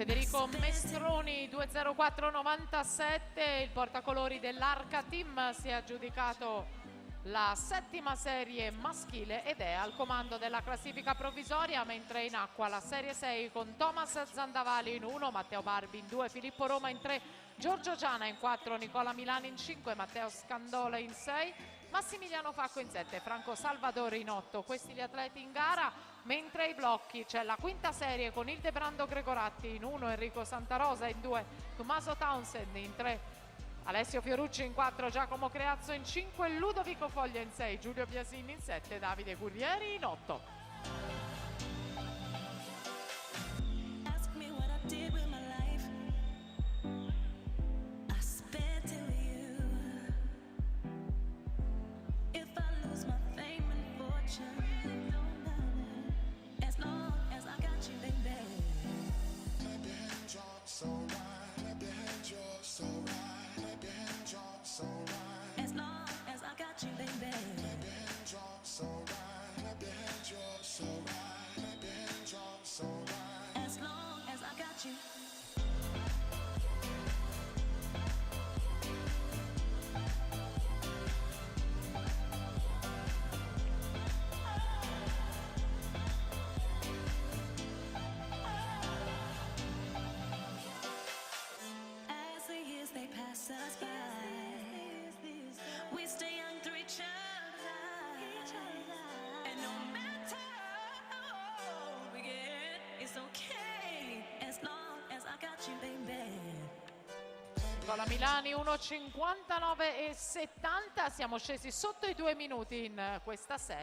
Federico Mestroni 20497, il portacolori dell'Arca Team, si è aggiudicato la 7ª serie maschile ed è al comando della classifica provvisoria, mentre in acqua la serie 6 con Thomas Zandavali in 1, Matteo Barbi in 2, Filippo Roma in 3, Giorgio Giana in 4, Nicola Milani in 5, Matteo Scandola in 6, Massimiliano Facco in 7, Franco Salvadori in 8. Questi gli atleti in gara, mentre ai blocchi c'è la 5ª serie con Ildebrando Gregoratti in 1, Enrico Santarosa in 2, Tommaso Townsend in 3, Alessio Fiorucci in 4, Giacomo Creazzo in 5, Ludovico Foglia in 6, Giulio Biasini in 7, Davide Guerrieri in 8. As long as I got you, baby. As long as I got you. As the years they pass us by, we stay young through each other. And no matter how old we get, it's okay. As long as I got you, baby. Nicola Milani 1:59,70, siamo scesi sotto i 2 minuti in questa serie.